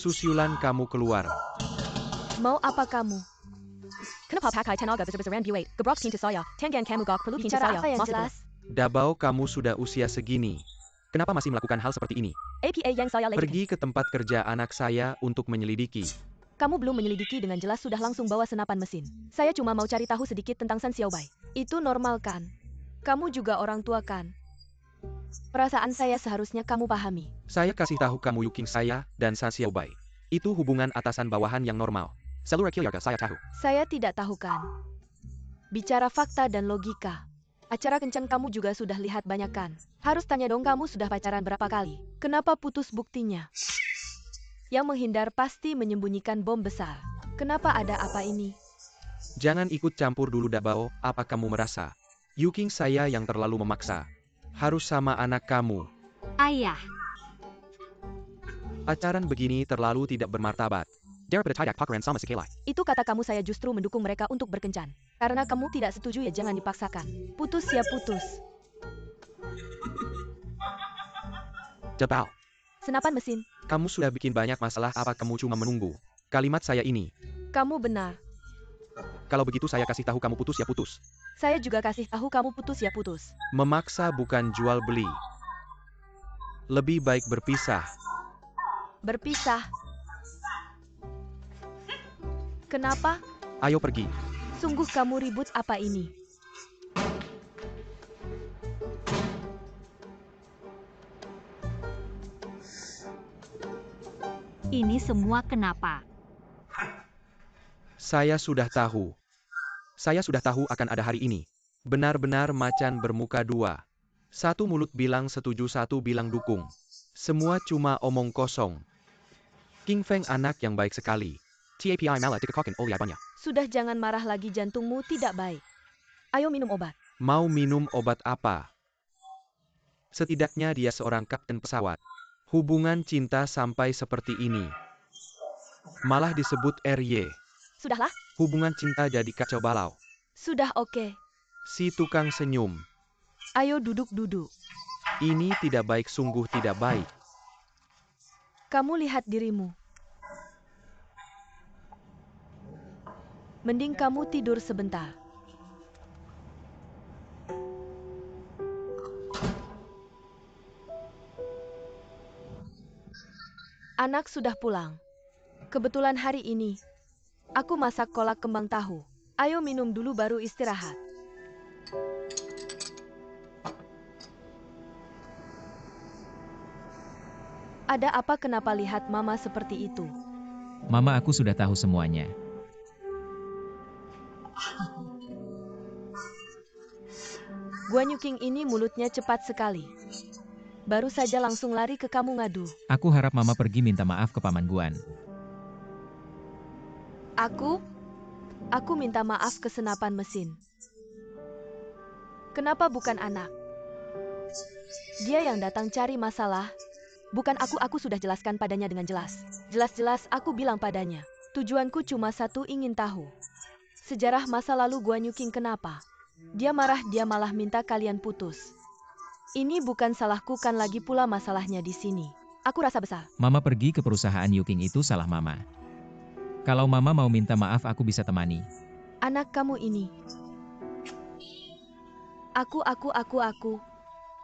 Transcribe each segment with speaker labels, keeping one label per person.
Speaker 1: Susulan kamu keluar.
Speaker 2: Mau apa kamu?
Speaker 3: Kenapa pakai tenaga besar-besaran buat gebrok pintu saya? Tangan kamu gak perlu pintu
Speaker 2: Bicara
Speaker 3: saya.
Speaker 2: apa yang
Speaker 3: Masa
Speaker 2: jelas?
Speaker 1: Dabao, kamu sudah usia segini. Kenapa masih melakukan hal seperti ini?
Speaker 3: APA yang saya lakukan.
Speaker 1: Pergi ke tempat kerja anak saya untuk menyelidiki.
Speaker 3: Kamu belum menyelidiki dengan jelas sudah langsung bawa senapan mesin. Saya cuma mau cari tahu sedikit tentang San Xiaobai.
Speaker 2: Itu normal kan? Kamu juga orang tua kan? Perasaan saya seharusnya kamu pahami.
Speaker 1: Saya kasih tahu kamu Yuking saya dan San Xiaobai. Itu hubungan atasan bawahan yang normal. Seluruh keluarga saya tahu.
Speaker 2: Saya tidak tahu kan? Bicara fakta dan logika. Acara kencan kamu juga sudah lihat banyak kan? Harus tanya dong kamu sudah pacaran berapa kali? Kenapa putus buktinya? Yang menghindar pasti menyembunyikan bom besar. Kenapa ada apa ini?
Speaker 1: Jangan ikut campur dulu Dabao, apa kamu merasa? Yuking saya yang terlalu memaksa. Harus sama anak kamu.
Speaker 4: Ayah,
Speaker 1: Pacaran begini terlalu tidak bermartabat. Daripada tidak pacaran sama sekali.
Speaker 3: Itu kata kamu saya justru mendukung mereka untuk berkencan. Karena kamu tidak setuju ya jangan dipaksakan.
Speaker 2: Putus ya putus.
Speaker 1: Dabao,
Speaker 3: Senapan mesin.
Speaker 1: kamu sudah bikin banyak masalah, apa kamu cuma menunggu? Kalimat saya ini.
Speaker 2: Kamu benar.
Speaker 1: Kalau begitu saya kasih tahu kamu putus ya putus.
Speaker 3: Saya juga kasih tahu kamu putus ya putus.
Speaker 1: Memaksa bukan jual beli. Lebih baik berpisah.
Speaker 2: Berpisah. Kenapa?
Speaker 1: Ayo pergi.
Speaker 2: Sungguh kamu ribut apa ini?
Speaker 4: ini semua kenapa?
Speaker 1: Saya sudah tahu. Saya sudah tahu akan ada hari ini. Benar-benar macan bermuka dua. Satu mulut bilang setuju, satu bilang dukung. Semua cuma omong kosong. King Feng anak yang baik sekali. TAPI malah dikekokin oleh abangnya.
Speaker 2: Sudah jangan marah lagi, jantungmu tidak baik.
Speaker 3: Ayo minum obat.
Speaker 1: Mau minum obat apa? Setidaknya dia seorang kapten pesawat. Hubungan cinta sampai seperti ini. Malah disebut RY.
Speaker 3: Sudahlah.
Speaker 1: Hubungan cinta jadi kacau balau.
Speaker 2: Sudah oke.
Speaker 1: Si tukang senyum.
Speaker 2: Ayo duduk-duduk.
Speaker 1: Ini tidak baik, sungguh tidak baik.
Speaker 2: Kamu lihat dirimu. Mending kamu tidur sebentar. Anak sudah pulang. Kebetulan hari ini, aku masak kolak kembang tahu. Ayo minum dulu baru istirahat. Ada apa, kenapa lihat mama seperti itu?
Speaker 5: Mama, aku sudah tahu semuanya.
Speaker 2: Guan Yuking ini mulutnya cepat sekali. Baru saja langsung lari ke kamu ngadu.
Speaker 5: Aku harap Mama pergi minta maaf ke Paman Guan.
Speaker 2: Aku minta maaf ke senapan mesin. Kenapa bukan anak? Dia yang datang cari masalah.
Speaker 3: Bukan aku sudah jelaskan padanya dengan jelas.
Speaker 2: Jelas-jelas aku bilang padanya. Tujuanku cuma satu, ingin tahu. Sejarah masa lalu Guan Yuking kenapa? Dia marah, dia malah minta kalian putus. Ini bukan salahku kan, lagi pula masalahnya di sini.
Speaker 3: Aku rasa besar.
Speaker 5: Mama pergi ke perusahaan Yuking itu salah Mama. Kalau Mama mau minta maaf, aku bisa temani.
Speaker 2: Anak kamu ini. Aku.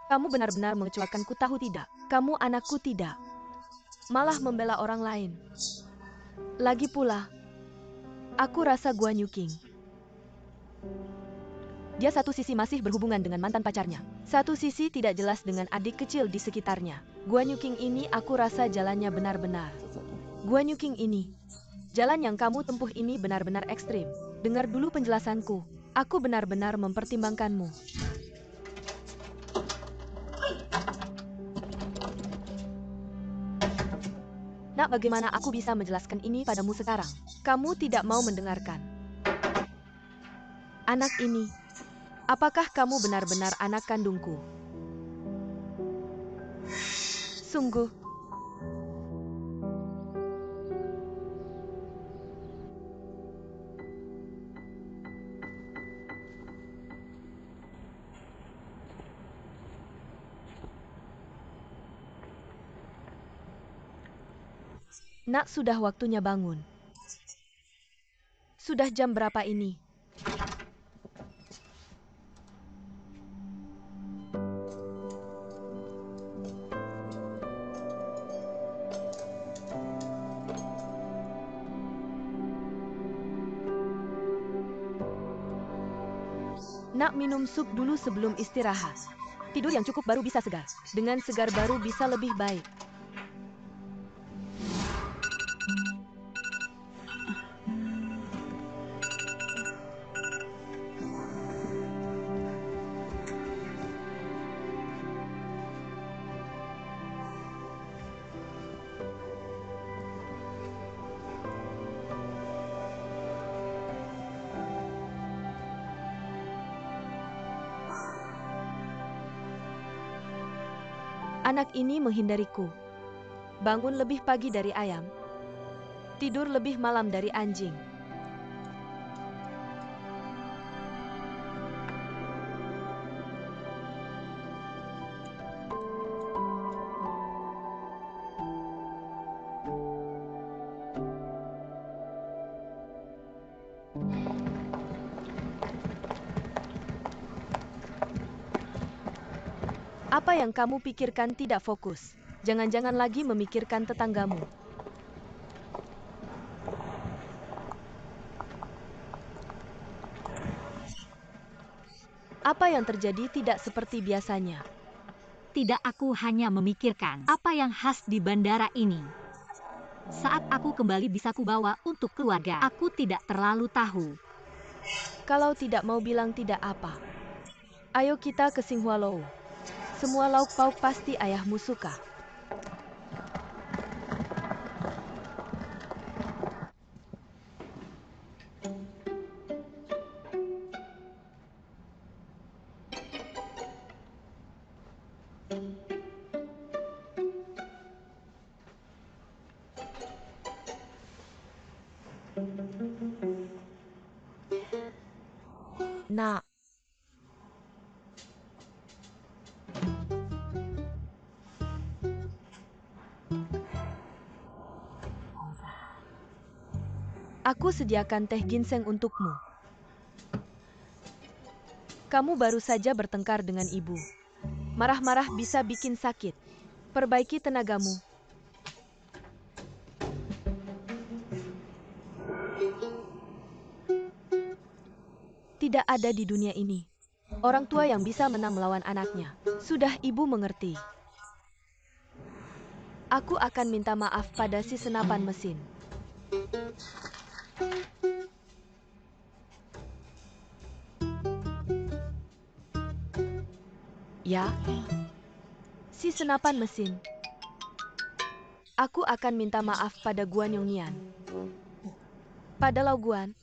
Speaker 2: Kamu benar-benar mengecewakanku, tahu tidak? Kamu anakku tidak. Malah membela orang lain. Lagi pula, aku rasa Guan Yuking.
Speaker 3: Dia satu sisi masih berhubungan dengan mantan pacarnya.
Speaker 2: Satu sisi tidak jelas dengan adik kecil di sekitarnya. Guan Yuking ini aku rasa jalannya benar-benar. Guan Yuking ini. Jalan yang kamu tempuh ini benar-benar ekstrim. Dengar dulu penjelasanku. Aku benar-benar mempertimbangkanmu.
Speaker 3: Nak, bagaimana aku bisa menjelaskan ini padamu sekarang?
Speaker 2: Kamu tidak mau mendengarkan. Anak ini. Apakah kamu benar-benar anak kandungku? Sungguh. Nak, sudah waktunya bangun. Sudah jam berapa ini? Nak, minum sup dulu sebelum istirahat.
Speaker 3: Tidur yang cukup baru bisa segar.
Speaker 2: Dengan segar baru bisa lebih baik. Anak ini menghindariku. Bangun lebih pagi dari ayam. Tidur lebih malam dari anjing. Apa yang kamu pikirkan tidak fokus. Jangan-jangan lagi memikirkan tetanggamu. Apa yang terjadi tidak seperti biasanya.
Speaker 4: Tidak, aku hanya memikirkan apa yang khas di bandara ini. Saat aku kembali bisa kubawa untuk keluarga. Aku tidak terlalu tahu.
Speaker 2: Kalau tidak mau bilang tidak apa. Ayo kita ke Xinghua Lou. Semua lauk pauk pasti ayahmu suka. Nak. Aku sediakan teh ginseng untukmu. Kamu baru saja bertengkar dengan ibu. Marah-marah bisa bikin sakit. Perbaiki tenagamu. Tidak ada di dunia ini orang tua yang bisa menang melawan anaknya. Sudah, ibu mengerti. Aku akan minta maaf pada si senapan mesin. Ya, si senapan mesin. Aku akan minta maaf pada Guan Yongnian. Pada Lau Guan.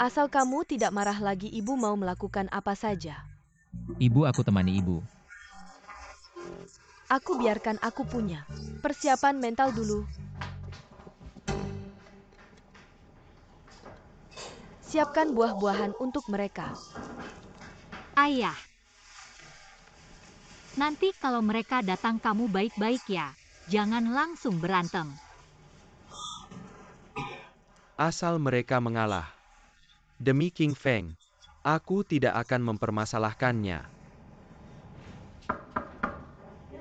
Speaker 2: Asal kamu tidak marah lagi, ibu mau melakukan apa saja.
Speaker 5: Ibu, aku temani ibu.
Speaker 2: Aku biarkan aku punya persiapan mental dulu. Siapkan buah-buahan untuk mereka.
Speaker 4: Ayah. Nanti kalau mereka datang kamu baik-baik ya. Jangan langsung berantem.
Speaker 1: Asal mereka mengalah. Demi King Feng, aku tidak akan mempermasalahkannya.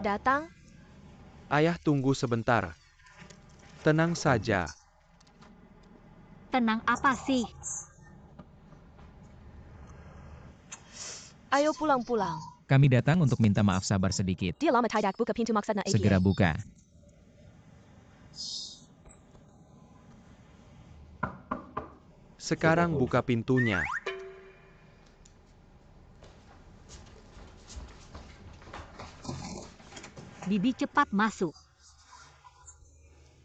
Speaker 2: Datang?
Speaker 1: Ayah, tunggu sebentar. Tenang saja.
Speaker 4: Tenang apa sih?
Speaker 2: Ayo pulang-pulang.
Speaker 5: Kami datang untuk minta maaf, sabar sedikit.
Speaker 3: Dia lama tidak buka pintu maksud na
Speaker 5: Segera buka.
Speaker 1: Sekarang buka pintunya.
Speaker 4: Bibi cepat masuk.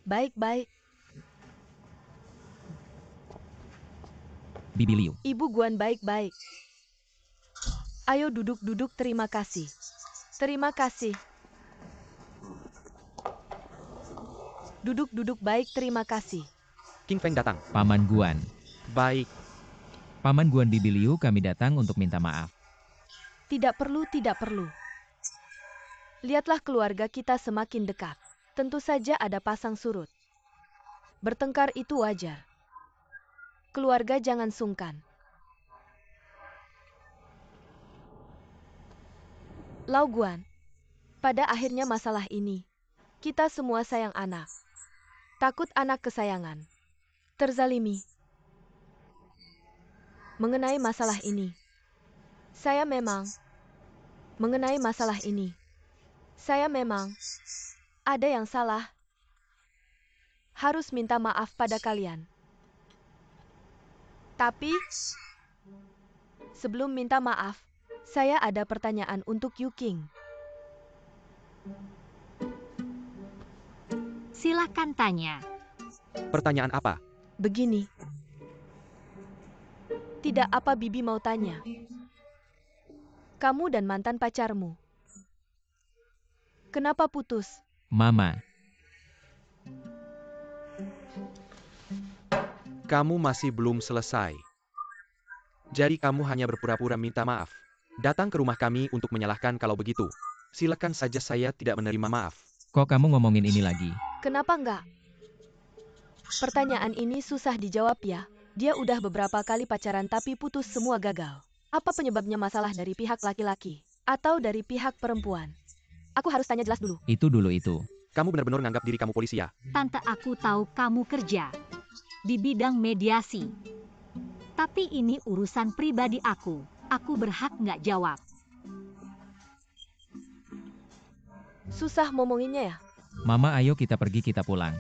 Speaker 2: Baik-baik.
Speaker 5: Bibi Liu.
Speaker 2: Ibu Guan baik-baik. Ayo duduk-duduk, terima kasih. Terima kasih. Duduk-duduk, baik, terima kasih.
Speaker 1: King Feng datang.
Speaker 5: Paman Guan.
Speaker 1: Baik.
Speaker 5: Paman Guan, Bibi Liu, kami datang untuk minta maaf.
Speaker 2: Tidak perlu, tidak perlu. Lihatlah keluarga kita semakin dekat. Tentu saja ada pasang surut. Bertengkar itu wajar. Keluarga jangan sungkan. Lau Guan, pada akhirnya masalah ini, kita semua sayang anak. Takut anak kesayangan terzalimi. Mengenai masalah ini, saya memang ada yang salah. Harus minta maaf pada kalian. Tapi, sebelum minta maaf, saya ada pertanyaan untuk Yu King.
Speaker 4: Silakan tanya.
Speaker 1: Pertanyaan apa?
Speaker 2: Begini. Tidak apa Bibi mau tanya. Kamu dan mantan pacarmu, kenapa putus?
Speaker 5: Mama,
Speaker 1: Kamu masih belum selesai. Jadi kamu hanya berpura-pura minta maaf. Datang ke rumah kami untuk menyalahkan kalau begitu. Silakan saja, saya tidak menerima maaf.
Speaker 5: kok kamu ngomongin ini lagi?
Speaker 2: Kenapa enggak? Pertanyaan ini susah dijawab ya. Dia udah beberapa kali pacaran tapi putus semua gagal. Apa penyebabnya, masalah dari pihak laki-laki atau dari pihak perempuan? Aku harus tanya jelas dulu.
Speaker 5: Itu dulu itu.
Speaker 1: Kamu benar-benar nganggap diri kamu polisi ya?
Speaker 4: Tante, aku tahu kamu kerja di bidang mediasi. Tapi ini urusan pribadi aku. Aku berhak nggak jawab.
Speaker 2: Susah ngomonginnya ya.
Speaker 5: Mama, ayo kita pergi, kita pulang.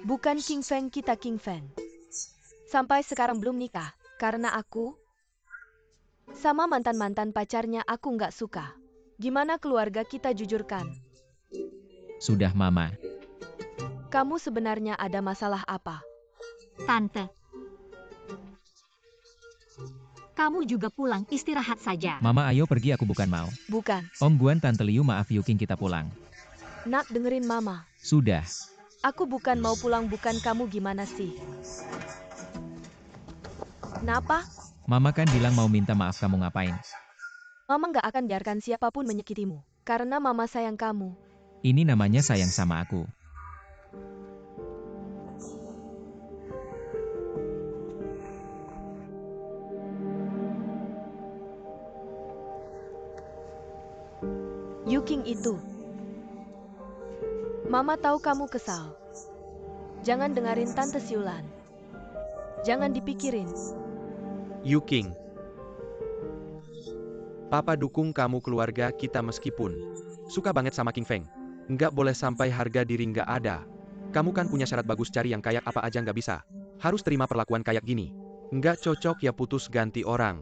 Speaker 2: Bukan King Feng, kita King Feng. Sampai sekarang belum nikah, karena aku sama mantan-mantan pacarnya aku nggak suka. Gimana keluarga kita jujurkan?
Speaker 5: Sudah, Mama.
Speaker 2: Kamu sebenarnya ada masalah apa?
Speaker 4: Tante, kamu juga pulang, istirahat saja.
Speaker 5: Mama, ayo pergi, aku bukan mau.
Speaker 2: Bukan.
Speaker 5: Om Guan, Tante Liu, maaf Yu King, kita pulang.
Speaker 2: Nak, dengerin Mama.
Speaker 5: Sudah.
Speaker 2: Aku bukan mau pulang, bukan kamu gimana sih? Kenapa?
Speaker 5: Mama kan bilang mau minta maaf, kamu ngapain?
Speaker 2: Mama nggak akan biarkan siapapun menyakitimu. Karena Mama sayang kamu.
Speaker 5: Ini namanya sayang sama aku.
Speaker 2: Yu King itu. Mama tahu kamu kesal. Jangan dengerin Tante Siulan. Jangan dipikirin.
Speaker 1: Yu King. Papa dukung kamu, keluarga kita, meskipun suka banget sama King Feng. Nggak boleh sampai harga diri nggak ada. Kamu kan punya syarat bagus, cari yang kayak apa aja nggak bisa. Harus terima perlakuan kayak gini. Nggak cocok ya, putus ganti orang.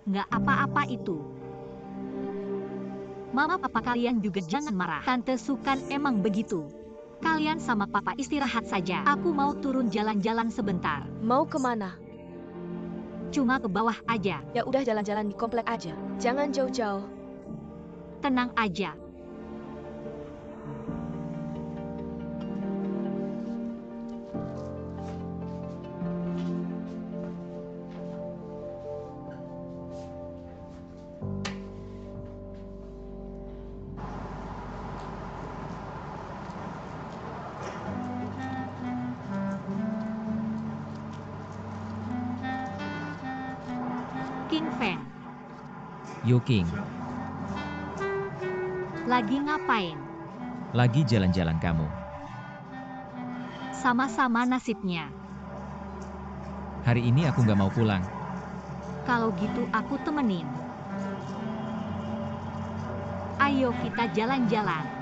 Speaker 4: Nggak apa-apa itu. Mama, papa kalian juga jangan marah. Tante Sukan emang begitu. Kalian sama papa istirahat saja. Aku mau turun jalan-jalan sebentar.
Speaker 2: Mau kemana?
Speaker 4: Cuma ke bawah aja.
Speaker 2: Ya udah, jalan-jalan di komplek aja. Jangan jauh-jauh.
Speaker 4: Tenang aja. King Feng,
Speaker 5: Yu King,
Speaker 4: lagi ngapain?
Speaker 5: lagi jalan-jalan kamu.
Speaker 4: Sama-sama nasibnya.
Speaker 5: Hari ini aku nggak mau pulang.
Speaker 4: Kalau gitu aku temenin. Ayo kita jalan-jalan.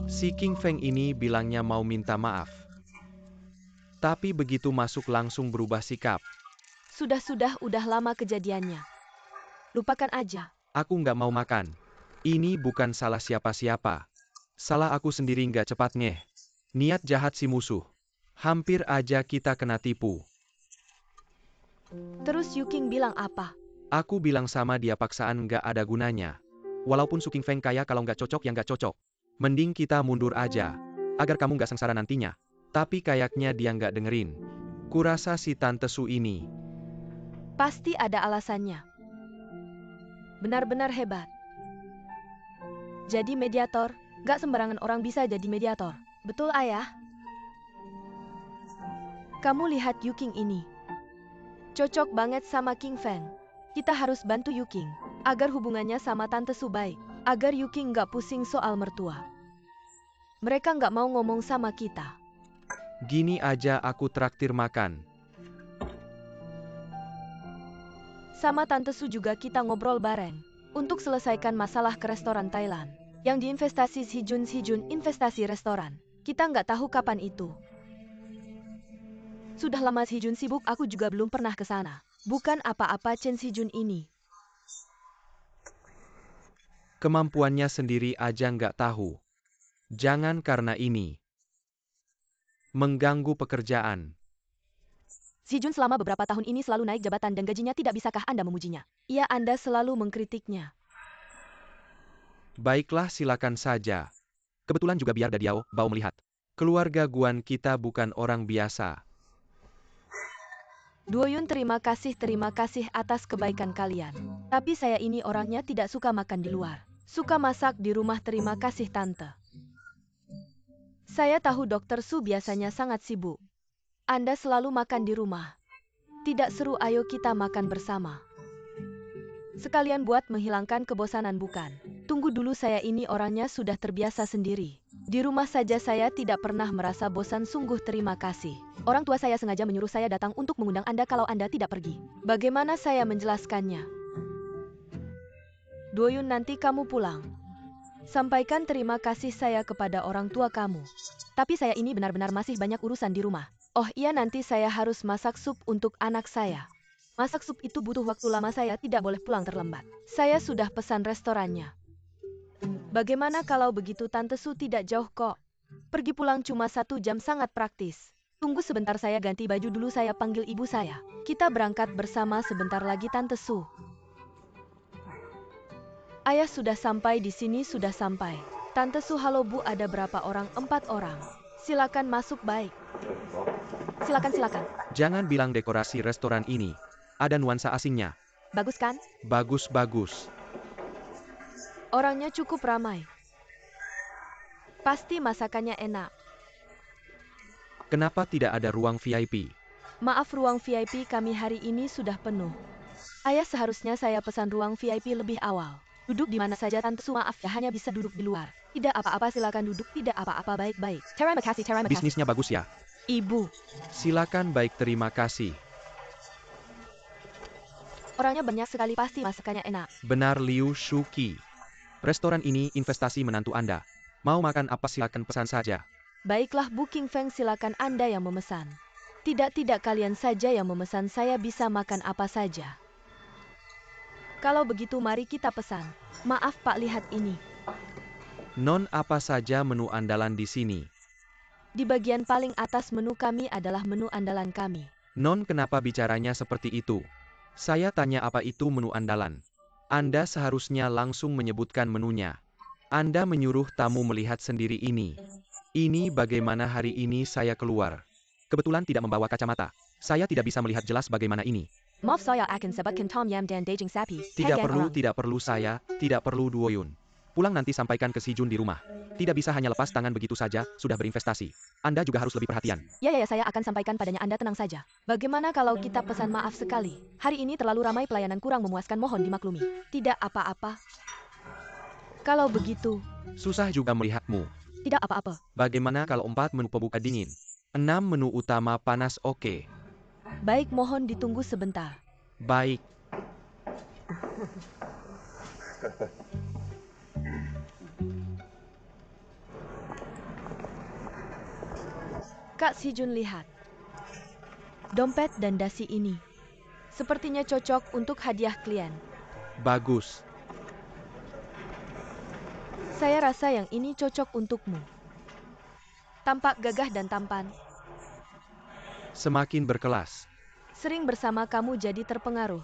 Speaker 1: Si King Feng ini bilangnya mau minta maaf. Tapi begitu masuk langsung berubah sikap.
Speaker 2: Sudah, udah lama kejadiannya. Lupakan aja.
Speaker 1: Aku nggak mau makan. Ini bukan salah siapa-siapa. Salah aku sendiri, nggak cepat ngeh. Niat jahat si musuh. Hampir aja kita kena tipu.
Speaker 2: Terus Yu King bilang apa?
Speaker 1: Aku bilang sama dia, paksaan nggak ada gunanya. Walaupun Su King Feng kaya, kalau nggak cocok ya nggak cocok. Mending kita mundur aja. Agar kamu nggak sengsara nantinya. Tapi kayaknya dia nggak dengerin. Kurasa si Tante Su ini.
Speaker 2: Pasti ada alasannya. Benar-benar hebat. Jadi mediator, gak sembarangan orang bisa jadi mediator. Betul, Ayah? Kamu lihat Yu King ini. Cocok banget sama King Feng. Kita harus bantu Yu King, agar hubungannya sama Tante Su baik. Agar Yu King gak pusing soal mertua. Mereka gak mau ngomong sama kita.
Speaker 1: Gini aja aku traktir makan.
Speaker 2: Sama Tante Su juga kita ngobrol bareng. Untuk selesaikan masalah ke restoran Thailand. Yang diinvestasi Sijun investasi restoran. Kita nggak tahu kapan itu. Sudah lama Sijun sibuk, aku juga belum pernah ke sana. Bukan apa-apa Chen Sijun ini.
Speaker 1: Kemampuannya sendiri aja nggak tahu. Jangan karena ini mengganggu pekerjaan.
Speaker 3: Sijun selama beberapa tahun ini selalu naik jabatan dan gajinya, tidak bisakah Anda memujinya?
Speaker 2: Iya, Anda selalu mengkritiknya.
Speaker 1: Baiklah, silakan saja. Kebetulan juga biar Dadiao Bao melihat. Keluarga Guan kita bukan orang biasa.
Speaker 2: Duoyun, terima kasih atas kebaikan kalian. Tapi saya ini orangnya tidak suka makan di luar. Suka masak di rumah. Terima kasih Tante. Saya tahu Dr. Su biasanya sangat sibuk. Anda selalu makan di rumah. Tidak seru, ayo kita makan bersama. Sekalian buat menghilangkan kebosanan, bukan? Tunggu dulu, saya ini orangnya sudah terbiasa sendiri. Di rumah saja saya tidak pernah merasa bosan, sungguh terima kasih.
Speaker 3: Orang tua saya sengaja menyuruh saya datang untuk mengundang Anda kalau Anda tidak pergi.
Speaker 2: Bagaimana saya menjelaskannya? Duoyun, nanti kamu pulang. Sampaikan terima kasih saya kepada orang tua kamu.
Speaker 3: Tapi saya ini benar-benar masih banyak urusan di rumah.
Speaker 2: Oh iya, nanti saya harus masak sup untuk anak saya. Masak sup itu butuh waktu lama, saya tidak boleh pulang terlambat. Saya sudah pesan restorannya. Bagaimana kalau begitu? Tante Su tidak jauh kok. Pergi pulang cuma 1 jam, sangat praktis. Tunggu sebentar, saya ganti baju dulu, saya panggil ibu saya. Kita berangkat bersama sebentar lagi Tante Su. Ayah sudah sampai di sini, sudah sampai. Tante Su, halo Bu, ada berapa orang? 4 orang. Silakan masuk, baik.
Speaker 3: Silakan.
Speaker 1: Jangan bilang dekorasi restoran ini ada nuansa asingnya.
Speaker 3: Bagus kan?
Speaker 1: Bagus.
Speaker 2: Orangnya cukup ramai. Pasti masakannya enak.
Speaker 1: Kenapa tidak ada ruang VIP?
Speaker 2: Maaf, ruang VIP kami hari ini sudah penuh. Ayah, seharusnya saya pesan ruang VIP lebih awal. Duduk di mana saja Tante Su, maaf ya, hanya bisa duduk di luar. Tidak apa-apa, silakan duduk, tidak apa-apa, baik-baik.
Speaker 3: Terima kasih.
Speaker 1: Bisnisnya bagus ya?
Speaker 2: Ibu.
Speaker 1: Silakan, baik, terima kasih.
Speaker 2: Orangnya banyak sekali, pasti masakannya enak.
Speaker 1: Benar Liu Shuki. Restoran ini investasi menantu Anda. Mau makan apa silakan pesan saja.
Speaker 2: Baiklah Bu King Feng, silakan Anda yang memesan. Tidak, kalian saja yang memesan, saya bisa makan apa saja. Kalau begitu mari kita pesan. Maaf Pak, lihat ini.
Speaker 1: Non, apa saja menu andalan di sini?
Speaker 2: Di bagian paling atas menu kami adalah menu andalan kami.
Speaker 1: Non, kenapa bicaranya seperti itu? Saya tanya apa itu menu andalan. Anda seharusnya langsung menyebutkan menunya. Anda menyuruh tamu melihat sendiri ini. Ini bagaimana hari ini saya keluar. Kebetulan tidak membawa kacamata. Saya tidak bisa melihat jelas bagaimana ini.
Speaker 3: Maaf, saya akan sebutkan tom yam dan daging sapi.
Speaker 1: Tidak perlu saya, tidak perlu Duoyun. Pulang nanti sampaikan ke si Jun di rumah. Tidak bisa hanya lepas tangan begitu saja, sudah berinvestasi. Anda juga harus lebih perhatian.
Speaker 3: Ya, saya akan sampaikan padanya, Anda tenang saja.
Speaker 2: Bagaimana kalau kita pesan? Maaf sekali.
Speaker 3: Hari ini terlalu ramai, pelayanan kurang memuaskan, mohon dimaklumi.
Speaker 2: Tidak apa-apa. Kalau begitu.
Speaker 1: Susah juga melihatmu.
Speaker 3: Tidak apa-apa.
Speaker 1: Bagaimana kalau 4 menu pembuka dingin? 6 menu utama panas, oke.
Speaker 2: Baik, mohon ditunggu sebentar.
Speaker 1: Baik.
Speaker 2: Kak Si Jun, lihat. Dompet dan dasi ini. Sepertinya cocok untuk hadiah klien.
Speaker 1: Bagus.
Speaker 2: Saya rasa yang ini cocok untukmu. Tampak gagah dan tampan.
Speaker 1: Semakin berkelas.
Speaker 2: Sering bersama kamu jadi terpengaruh.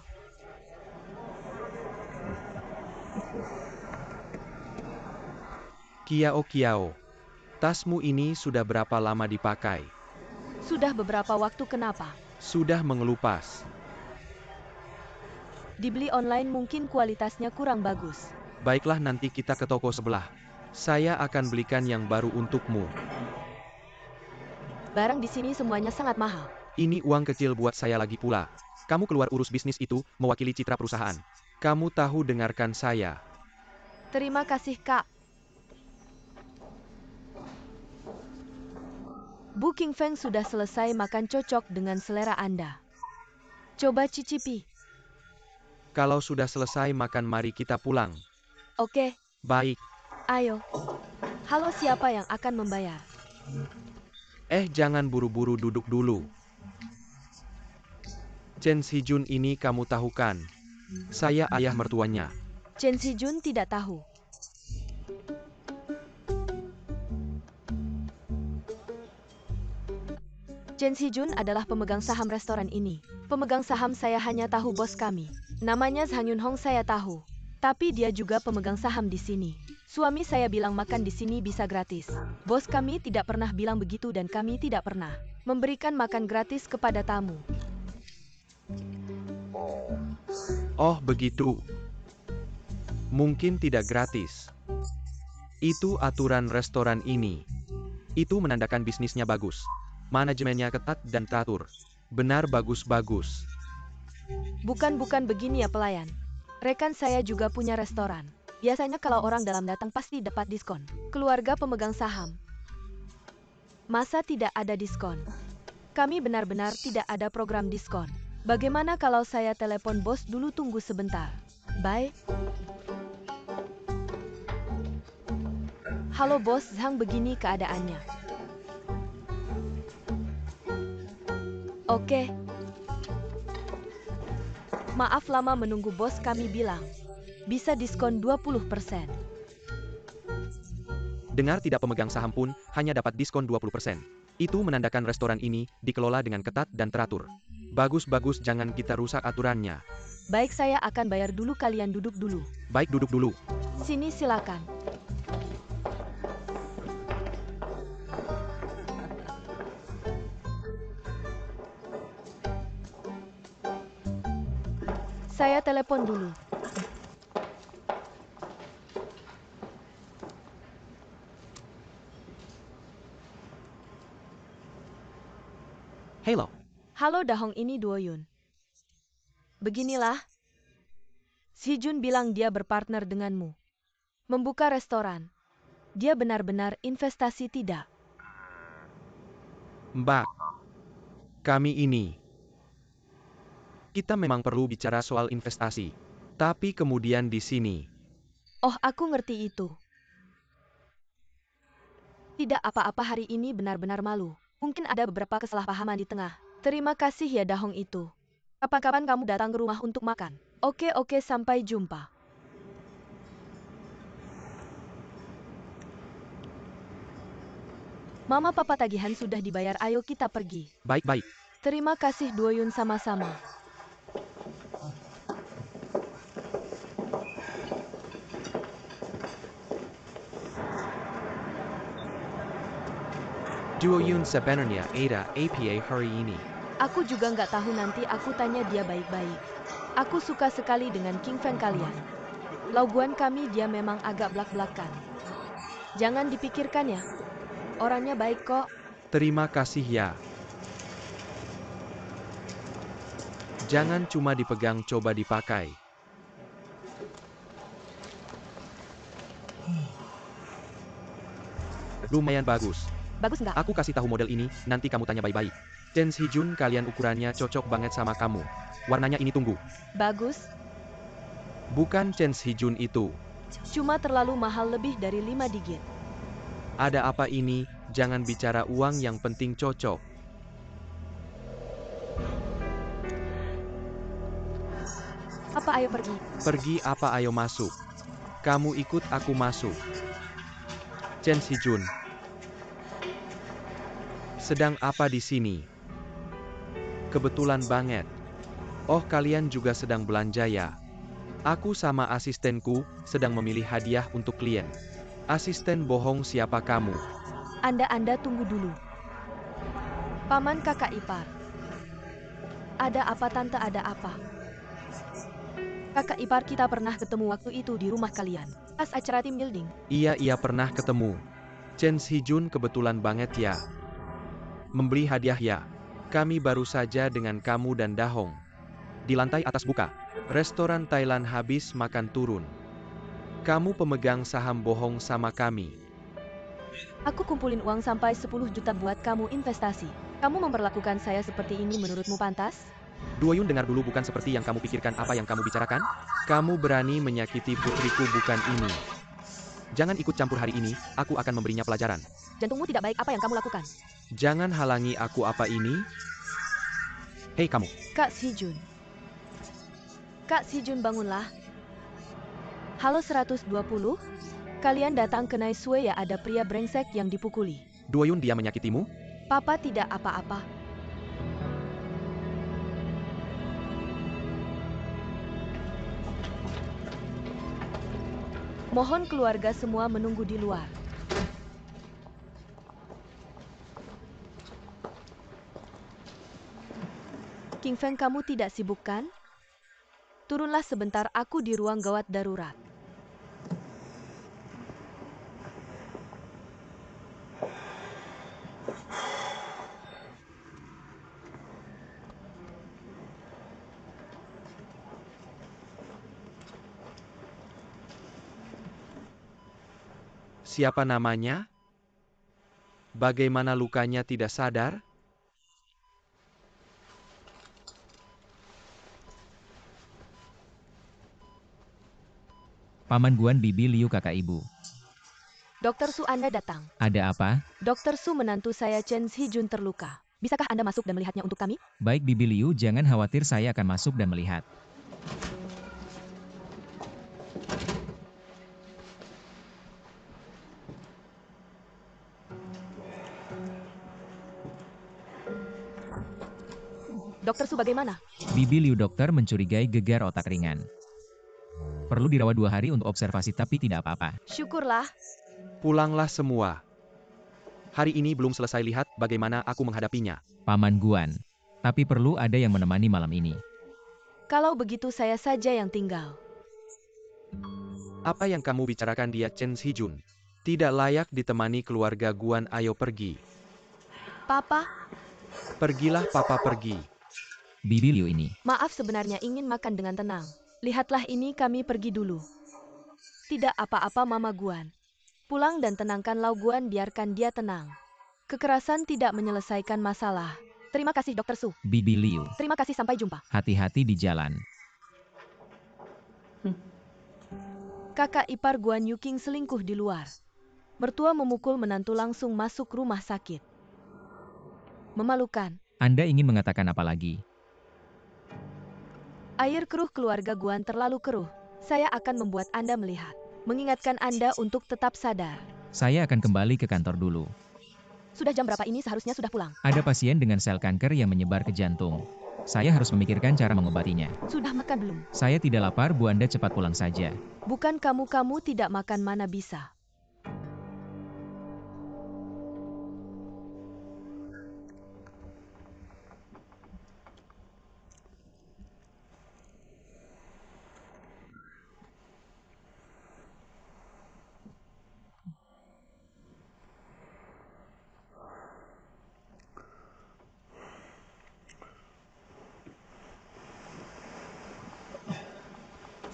Speaker 1: Kiao, tasmu ini sudah berapa lama dipakai?
Speaker 2: Sudah beberapa waktu, kenapa?
Speaker 1: Sudah mengelupas.
Speaker 2: Dibeli online mungkin kualitasnya kurang bagus.
Speaker 1: Baiklah, nanti kita ke toko sebelah. Saya akan belikan yang baru untukmu.
Speaker 2: Barang di sini semuanya sangat mahal.
Speaker 1: Ini uang kecil buat saya lagi pula. Kamu keluar urus bisnis itu, mewakili citra perusahaan. Kamu tahu, dengarkan saya.
Speaker 2: Terima kasih, Kak. Booking Feng sudah selesai, makan cocok dengan selera Anda. Coba cicipi.
Speaker 1: Kalau sudah selesai makan, mari kita pulang.
Speaker 2: Oke,
Speaker 1: Baik.
Speaker 2: ayo. Halo, siapa yang akan membayar?
Speaker 1: Jangan buru-buru, duduk dulu. Chen Sijun ini kamu tahu kan? Saya ayah mertuanya.
Speaker 2: Chen Sijun tidak tahu. Chen Sijun adalah pemegang saham restoran ini. Pemegang saham saya hanya tahu bos kami. Namanya Zhang Yunhong, saya tahu. Tapi dia juga pemegang saham di sini. Suami saya bilang makan di sini bisa gratis. Bos kami tidak pernah bilang begitu dan kami tidak pernah memberikan makan gratis kepada tamu.
Speaker 1: Oh, begitu. Mungkin tidak gratis. Itu aturan restoran ini. Itu menandakan bisnisnya bagus. Manajemennya ketat dan teratur. Benar, bagus-bagus.
Speaker 2: Bukan begini ya pelayan. Rekan saya juga punya restoran. Biasanya kalau orang dalam datang pasti dapat diskon. Keluarga pemegang saham. Masa tidak ada diskon? Kami benar-benar tidak ada program diskon. Bagaimana kalau saya telepon bos dulu, tunggu sebentar. Bye. Halo bos Zhang, begini keadaannya. Oke. Maaf lama menunggu bos, kami bilang bisa diskon 20%.
Speaker 1: Dengar tidak, pemegang saham pun hanya dapat diskon 20%. Itu menandakan restoran ini dikelola dengan ketat dan teratur. Bagus-bagus, jangan kita rusak aturannya.
Speaker 2: Baik, saya akan bayar dulu, kalian duduk dulu.
Speaker 1: Baik, duduk dulu.
Speaker 2: Sini silakan. Saya telepon dulu.
Speaker 1: Halo.
Speaker 2: Halo Dahong, ini Duoyun. Beginilah. Si Jun bilang dia berpartner denganmu. Membuka restoran. Dia benar-benar investasi, tidak?
Speaker 1: Mbak. Kami ini. Kita memang perlu bicara soal investasi. Tapi kemudian di sini.
Speaker 2: Oh, aku ngerti itu. Tidak apa-apa, hari ini benar-benar malu. Mungkin ada beberapa kesalahpahaman di tengah. Terima kasih ya Dahong itu. Kapan-kapan kamu datang ke rumah untuk makan. Oke, sampai jumpa. Mama papa tagihan sudah dibayar, ayo kita pergi.
Speaker 1: Baik-baik.
Speaker 2: Terima kasih Duoyun, sama-sama.
Speaker 1: Duoyun sebenarnya ada apa hari ini?
Speaker 2: Aku juga nggak tahu, nanti aku tanya dia baik-baik. Aku suka sekali dengan King Feng kalian. Lauguan kami dia memang agak belak-belakan. Jangan dipikirkan ya. Orangnya baik kok.
Speaker 1: Terima kasih ya. Jangan cuma dipegang, coba dipakai. Lumayan bagus.
Speaker 2: Bagus nggak?
Speaker 1: Aku kasih tahu model ini, nanti kamu tanya baik-baik. Chen Sijun, kalian ukurannya cocok banget sama kamu. Warnanya ini, tunggu.
Speaker 2: Bagus.
Speaker 1: Bukan Chen Sijun itu.
Speaker 2: Cuma terlalu mahal, lebih dari 5 digit.
Speaker 1: Ada apa ini? Jangan bicara uang, yang penting cocok.
Speaker 2: Apa, ayo pergi.
Speaker 1: Pergi apa, ayo masuk. Kamu ikut aku masuk. Chen Sijun. Sedang apa di sini? Kebetulan banget. Oh, kalian juga sedang belanja ya? Aku sama asistenku sedang memilih hadiah untuk klien. Asisten bohong siapa kamu?
Speaker 2: Anda tunggu dulu. Paman kakak ipar. Ada apa tante, ada apa? Kakak ipar kita pernah ketemu waktu itu di rumah kalian. Pas acara team building.
Speaker 1: Iya pernah ketemu. Chen Hijun kebetulan banget ya. Membeli hadiah ya. Kami baru saja dengan kamu dan Dahong. Di lantai atas buka. Restoran Thailand habis makan turun. Kamu pemegang saham bohong sama kami.
Speaker 2: Aku kumpulin uang sampai 10 juta buat kamu investasi. Kamu memperlakukan saya seperti ini menurutmu pantas?
Speaker 1: Duoyun, dengar dulu, bukan seperti yang kamu pikirkan apa yang kamu bicarakan. Kamu berani menyakiti putriku bukan ini. Jangan ikut campur hari ini, aku akan memberinya pelajaran.
Speaker 2: Jantungmu tidak baik, apa yang kamu lakukan?
Speaker 1: Jangan halangi aku apa ini. Hei kamu.
Speaker 2: Kak Sijun. Kak Sijun, bangunlah. Halo 120? Kalian datang ke Naisue ya, ada pria brengsek yang dipukuli.
Speaker 1: Duoyun, dia menyakitimu?
Speaker 2: Papa tidak apa-apa. Mohon keluarga semua menunggu di luar. King Feng, kamu tidak sibuk kan? Turunlah sebentar, aku di ruang gawat darurat.
Speaker 1: Siapa namanya? Bagaimana lukanya tidak sadar?
Speaker 5: Paman Guan, Bibi Liu, kakak ibu.
Speaker 2: Dokter Su, Anda datang.
Speaker 5: Ada apa?
Speaker 2: Dokter Su, menantu saya Chen Hijun terluka. Bisakah Anda masuk dan melihatnya untuk kami?
Speaker 5: Baik Bibi Liu, jangan khawatir, saya akan masuk dan melihat.
Speaker 2: Dokter Su, bagaimana?
Speaker 5: Bibi Liu, dokter mencurigai gegar otak ringan. Perlu dirawat 2 hari untuk observasi, tapi tidak apa-apa.
Speaker 2: Syukurlah.
Speaker 1: Pulanglah semua. Hari ini belum selesai, lihat bagaimana aku menghadapinya.
Speaker 5: Paman Guan. Tapi perlu ada yang menemani malam ini.
Speaker 2: Kalau begitu saya saja yang tinggal.
Speaker 1: Apa yang kamu bicarakan, dia Chen Hijun? Tidak layak ditemani keluarga Guan, ayo pergi.
Speaker 2: Papa,
Speaker 1: Pergilah papa, pergi.
Speaker 5: Bibi Liu ini.
Speaker 2: maaf, sebenarnya ingin makan dengan tenang. Lihatlah ini, kami pergi dulu. Tidak apa-apa Mama Guan. Pulang dan tenangkan Lau Guan, biarkan dia tenang. Kekerasan tidak menyelesaikan masalah. Terima kasih Dokter Su.
Speaker 5: Bibi Liu.
Speaker 2: Terima kasih, sampai jumpa.
Speaker 5: Hati-hati di jalan.
Speaker 2: Kakak ipar Guan Yuking selingkuh di luar. Mertua memukul menantu, langsung masuk rumah sakit. Memalukan.
Speaker 5: Anda ingin mengatakan apa lagi?
Speaker 2: Air keruh keluarga Guan terlalu keruh. Saya akan membuat Anda melihat. Mengingatkan Anda untuk tetap sadar.
Speaker 5: Saya akan kembali ke kantor dulu.
Speaker 2: Sudah jam berapa ini, seharusnya sudah pulang.
Speaker 5: Ada pasien dengan sel kanker yang menyebar ke jantung. Saya harus memikirkan cara mengobatinya.
Speaker 2: Sudah makan belum?
Speaker 5: Saya tidak lapar, Bu, Anda cepat pulang saja.
Speaker 2: Bukan kamu tidak makan, mana bisa.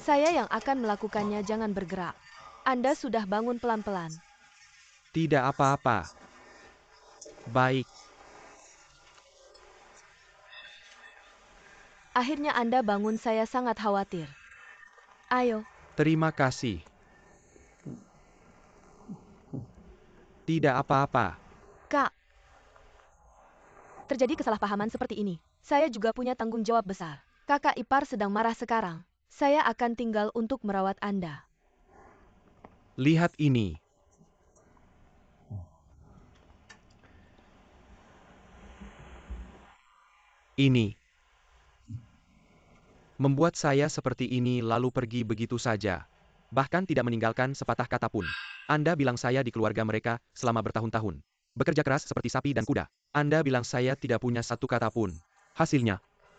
Speaker 2: Saya yang akan melakukannya, jangan bergerak. Anda sudah bangun pelan-pelan.
Speaker 1: Tidak apa-apa. Baik.
Speaker 2: Akhirnya Anda bangun, saya sangat khawatir. Ayo.
Speaker 1: Terima kasih. Tidak apa-apa.
Speaker 2: Kak. Terjadi kesalahpahaman seperti ini. Saya juga punya tanggung jawab besar. Kakak ipar sedang marah sekarang. Saya akan tinggal untuk merawat Anda.
Speaker 1: Lihat ini. Ini. Membuat saya seperti ini lalu pergi begitu saja. Bahkan tidak meninggalkan sepatah kata pun. Anda bilang saya di keluarga mereka selama bertahun-tahun. Bekerja keras seperti sapi dan kuda. Anda bilang saya tidak punya satu kata pun. Hasilnya,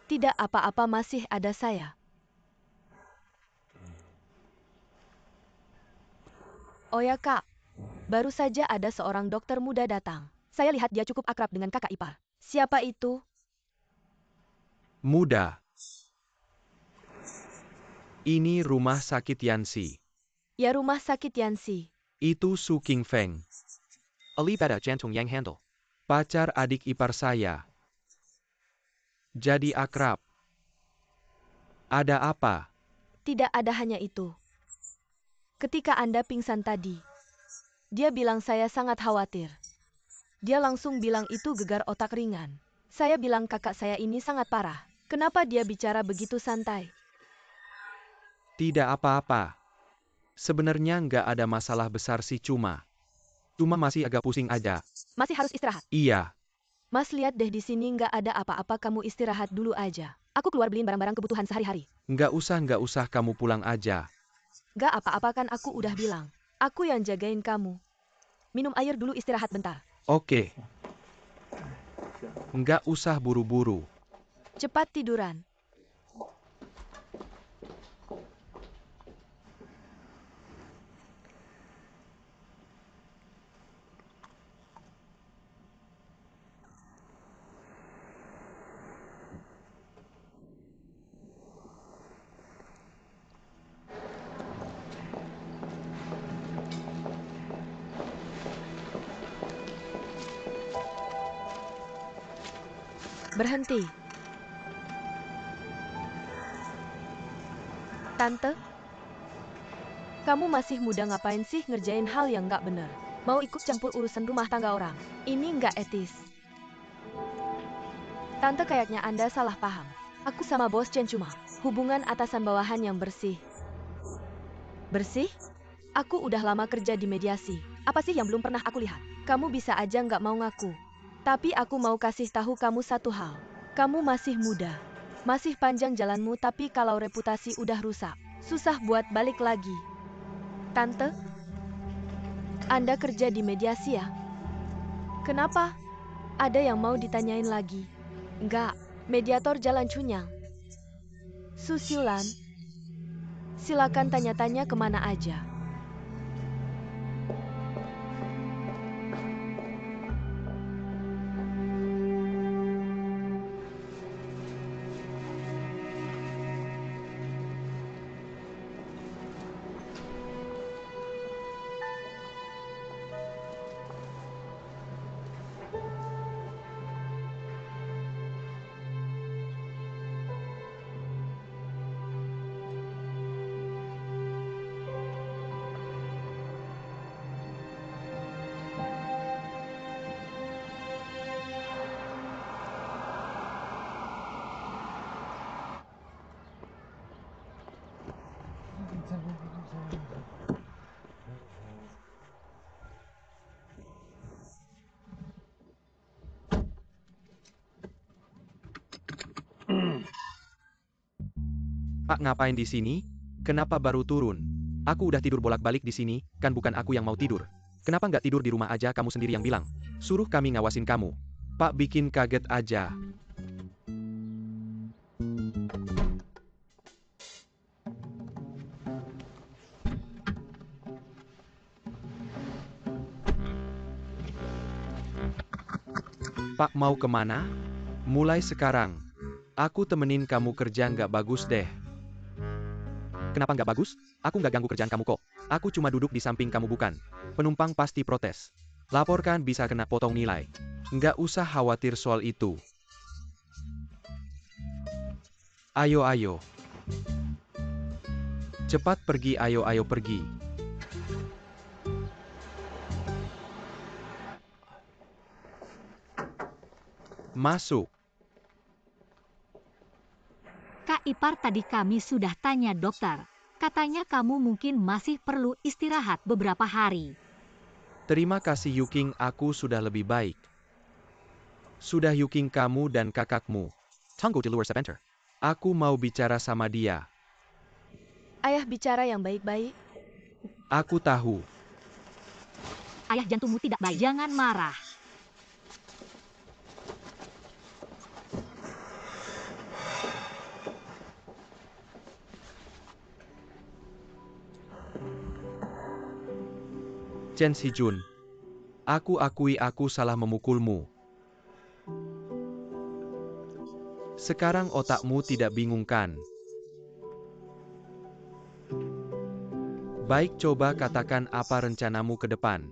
Speaker 2: Tidak apa-apa, masih ada saya. Oh ya Kak, baru saja ada seorang dokter muda datang. Saya lihat dia cukup akrab dengan kakak ipar. Siapa itu?
Speaker 1: muda. Ini rumah sakit Yansi.
Speaker 2: Ya, rumah sakit Yansi.
Speaker 1: Itu Su King Feng. Ali pada jantung yang handle. Pacar adik ipar saya. Jadi akrab. Ada apa?
Speaker 2: Tidak ada, hanya itu. Ketika Anda pingsan tadi, dia bilang saya sangat khawatir. Dia langsung bilang itu gegar otak ringan. Saya bilang kakak saya ini sangat parah. Kenapa dia bicara begitu santai?
Speaker 1: Tidak apa-apa. Sebenarnya nggak ada masalah besar sih, cuma masih agak pusing aja.
Speaker 2: Masih harus istirahat.
Speaker 1: Iya,
Speaker 2: Mas, lihat deh, di sini nggak ada apa-apa, kamu istirahat dulu aja. Aku keluar beliin barang-barang kebutuhan sehari-hari.
Speaker 1: nggak usah kamu pulang aja.
Speaker 2: Nggak apa-apa kan, aku udah bilang. Aku yang jagain kamu. Minum air dulu, istirahat bentar.
Speaker 1: Oke. Nggak usah buru-buru.
Speaker 2: Cepat tiduran. Berhenti. Tante, kamu masih muda, ngapain sih ngerjain hal yang nggak bener? Mau ikut campur urusan rumah tangga orang? Ini nggak etis. Tante, kayaknya Anda salah paham. Aku sama Bos Chen cuma hubungan atasan bawahan yang bersih. Bersih? Aku udah lama kerja di mediasi. Apa sih yang belum pernah aku lihat? Kamu bisa aja nggak mau ngaku. Tapi aku mau kasih tahu kamu satu hal. Kamu masih muda. Masih panjang jalanmu, tapi kalau reputasi udah rusak, susah buat balik lagi. Tante, Anda kerja di mediasi ya? Kenapa? Ada yang mau ditanyain lagi? Enggak, mediator jalan cunyang. Susiulan, silakan tanya-tanya kemana aja.
Speaker 1: Pak, ngapain di sini? Kenapa baru turun? Aku udah tidur bolak-balik di sini, kan bukan aku yang mau tidur. Kenapa nggak tidur di rumah aja, kamu sendiri yang bilang? Suruh kami ngawasin kamu. Pak bikin kaget aja. Pak mau kemana? Mulai sekarang, aku temenin kamu kerja, nggak bagus deh. Kenapa nggak bagus? Aku nggak ganggu kerjaan kamu kok. Aku cuma duduk di samping kamu, bukan. Penumpang pasti protes. Laporkan, bisa kena potong nilai. Nggak usah khawatir soal itu. Ayo. Cepat pergi, ayo pergi. Masuk.
Speaker 4: Kak ipar, tadi kami sudah tanya dokter. Katanya kamu mungkin masih perlu istirahat beberapa hari.
Speaker 1: Terima kasih Yuking, aku sudah lebih baik. Sudah Yuking, kamu dan kakakmu. Tunggu di luar sebentar. Aku mau bicara sama dia.
Speaker 2: Ayah bicara yang baik-baik.
Speaker 1: Aku tahu.
Speaker 4: Ayah, jantungmu tidak baik. Jangan marah.
Speaker 1: Chen Sijun, aku akui aku salah memukulmu. Sekarang otakmu tidak bingung kan? Baik, coba katakan apa rencanamu ke depan.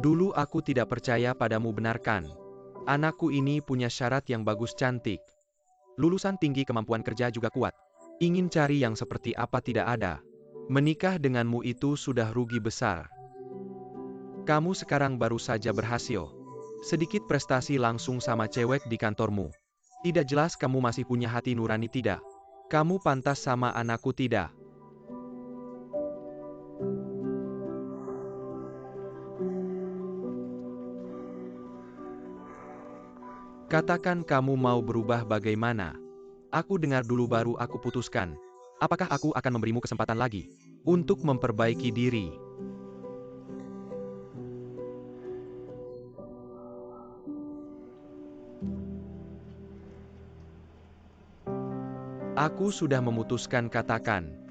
Speaker 1: Dulu aku tidak percaya padamu, benarkan? Anakku ini punya syarat yang bagus, cantik. Lulusan tinggi, kemampuan kerja juga kuat. Ingin cari yang seperti apa tidak ada. Menikah denganmu itu sudah rugi besar. Kamu sekarang baru saja berhasil. Sedikit prestasi langsung sama cewek di kantormu. Tidak jelas kamu masih punya hati nurani tidak? Kamu pantas sama anakku tidak? Katakan kamu mau berubah bagaimana? Aku dengar dulu baru aku putuskan. Apakah aku akan memberimu kesempatan lagi untuk memperbaiki diri? Aku sudah memutuskan, katakan.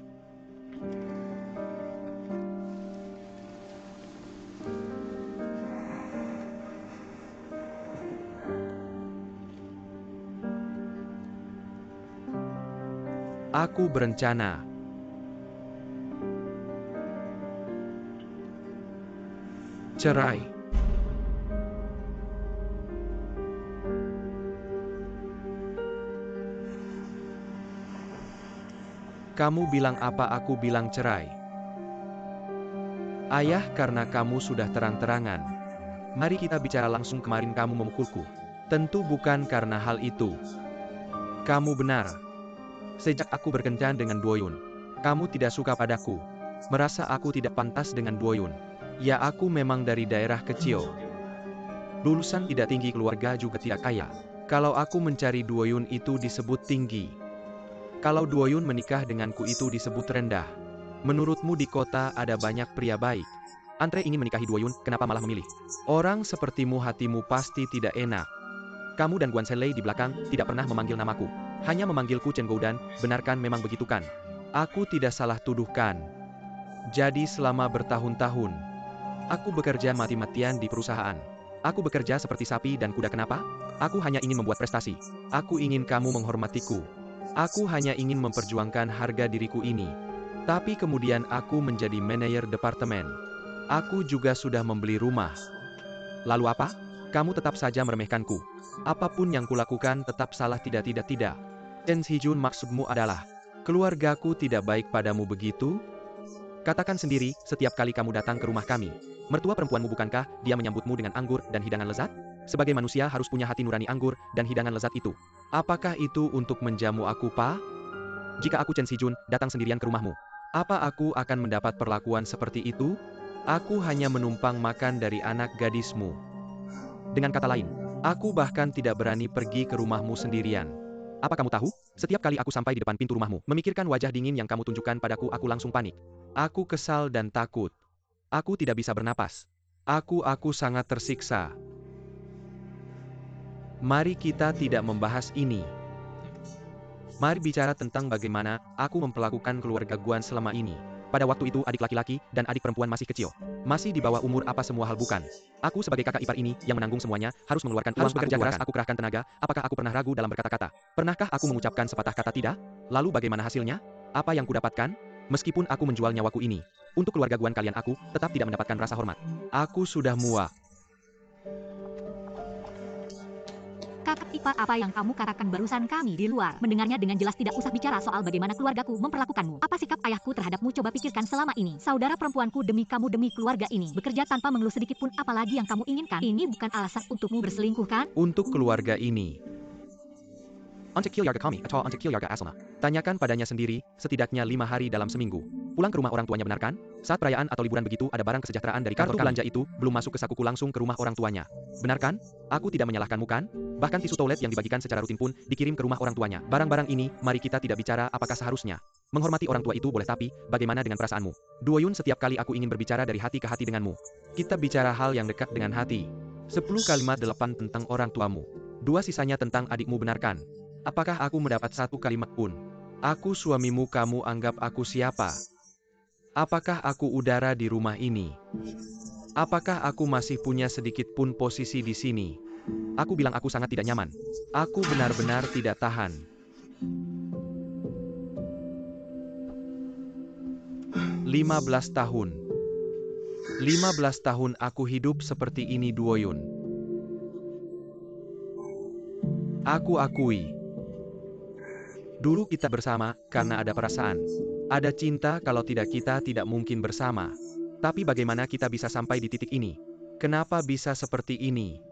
Speaker 1: Aku berencana. Cerai. Kamu bilang apa? Aku bilang cerai. Ayah, karena kamu sudah terang-terangan. Mari kita bicara langsung. Kemarin kamu memukulku. Tentu bukan karena hal itu. Kamu benar. Sejak aku berkencan dengan Doyun, kamu tidak suka padaku. Merasa aku tidak pantas dengan Doyun. Ya, aku memang dari daerah kecil. Lulusan tidak tinggi, keluarga juga tidak kaya. Kalau aku mencari Doyun itu disebut tinggi. Kalau Doyun menikah denganku itu disebut rendah. Menurutmu di kota ada banyak pria baik. Andre ingin menikahi Doyun, kenapa malah memilih orang sepertimu? Hatimu pasti tidak enak. Kamu dan Guan Shenlei di belakang tidak pernah memanggil namaku. Hanya memanggilku Chen Goudan, benarkan memang begitu kan? Aku tidak salah tuduhkan. Jadi selama bertahun-tahun, aku bekerja mati-matian di perusahaan. Aku bekerja seperti sapi dan kuda, kenapa? Aku hanya ingin membuat prestasi. Aku ingin kamu menghormatiku. Aku hanya ingin memperjuangkan harga diriku ini. Tapi kemudian aku menjadi manajer departemen. Aku juga sudah membeli rumah. Lalu apa? Kamu tetap saja meremehkanku. Apapun yang kulakukan tetap salah, tidak. Chen Sijun, maksudmu adalah keluargaku tidak baik padamu, begitu? Katakan sendiri, setiap kali kamu datang ke rumah kami, mertua perempuanmu bukankah dia menyambutmu dengan anggur dan hidangan lezat? Sebagai manusia harus punya hati nurani. Anggur dan hidangan lezat itu, apakah itu untuk menjamu aku, Pak? Jika aku Chen Sijun datang sendirian ke rumahmu, apa aku akan mendapat perlakuan seperti itu? Aku hanya menumpang makan dari anak gadismu. Dengan kata lain, aku bahkan tidak berani pergi ke rumahmu sendirian. Apa kamu tahu? Setiap kali aku sampai di depan pintu rumahmu, memikirkan wajah dingin yang kamu tunjukkan padaku, aku langsung panik. Aku kesal dan takut. Aku tidak bisa bernapas. Aku sangat tersiksa. Mari kita tidak membahas ini. Mari bicara tentang bagaimana aku memperlakukan keluarga Guan selama ini. Pada waktu itu adik laki-laki dan adik perempuan masih kecil. Masih di bawah umur, apa semua hal bukan. Aku sebagai kakak ipar ini yang menanggung semuanya, harus mengeluarkan uang, bekerja keras, aku kerahkan tenaga. Apakah aku pernah ragu dalam berkata-kata? Pernahkah aku mengucapkan sepatah kata tidak? Lalu bagaimana hasilnya? Apa yang kudapatkan? Meskipun aku menjual nyawaku ini untuk keluarga Guan kalian, aku tetap tidak mendapatkan rasa hormat. Aku sudah muak.
Speaker 4: Kakak ipar, apa yang kamu katakan barusan kami di luar mendengarnya dengan jelas. Tidak usah bicara soal bagaimana keluargaku memperlakukanmu. Apa sikap ayahku terhadapmu? Coba pikirkan selama ini. Saudara perempuanku demi kamu, demi keluarga ini, bekerja tanpa mengeluh sedikit pun. Apalagi yang kamu inginkan? Ini bukan alasan untukmu berselingkuh, kan?
Speaker 1: Untuk keluarga ini, Untuk Kilyaga kami atau untuk Kilyaga asalnya? Tanyakan padanya sendiri, setidaknya 5 hari dalam seminggu. Pulang ke rumah orang tuanya benar kan? Saat perayaan atau liburan begitu ada barang kesejahteraan dari kartu belanja itu, belum masuk ke sakuku langsung ke rumah orang tuanya. Benar kan? Aku tidak menyalahkanmu kan? Bahkan tisu toilet yang dibagikan secara rutin pun dikirim ke rumah orang tuanya. Barang-barang ini, mari kita tidak bicara apakah seharusnya. Menghormati orang tua itu boleh tapi, bagaimana dengan perasaanmu? Duoyun, setiap kali aku ingin berbicara dari hati ke hati denganmu. Kita bicara hal yang dekat dengan hati. 10 kalimat 8 tentang orang tuamu. 2 sisanya tentang adikmu, benarkan? Apakah aku mendapat 1 kalimat pun? Aku suamimu, kamu anggap aku siapa? Apakah aku udara di rumah ini? Apakah aku masih punya sedikit pun posisi di sini? Aku bilang aku sangat tidak nyaman. Aku benar-benar tidak tahan. 15 tahun. 15 tahun aku hidup seperti ini, Duoyun. Aku akui. Dulu kita bersama, karena ada perasaan. Ada cinta, kalau tidak kita tidak mungkin bersama. Tapi bagaimana kita bisa sampai di titik ini? Kenapa bisa seperti ini?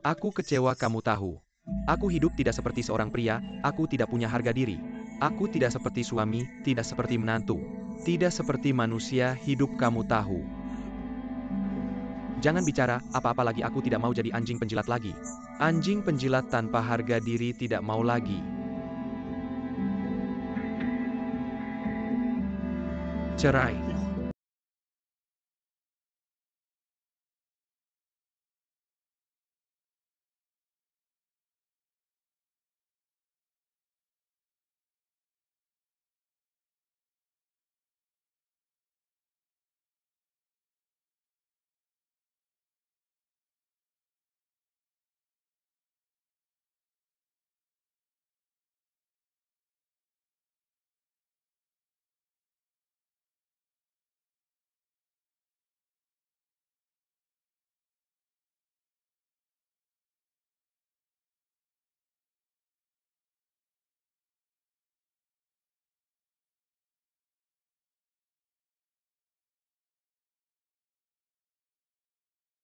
Speaker 1: Aku kecewa, kamu tahu. Aku hidup tidak seperti seorang pria, aku tidak punya harga diri. Aku tidak seperti suami, tidak seperti menantu. Tidak seperti manusia, hidup kamu tahu. Jangan bicara apa-apa lagi, aku tidak mau jadi anjing penjilat lagi. Anjing penjilat tanpa harga diri tidak mau lagi. Cerai.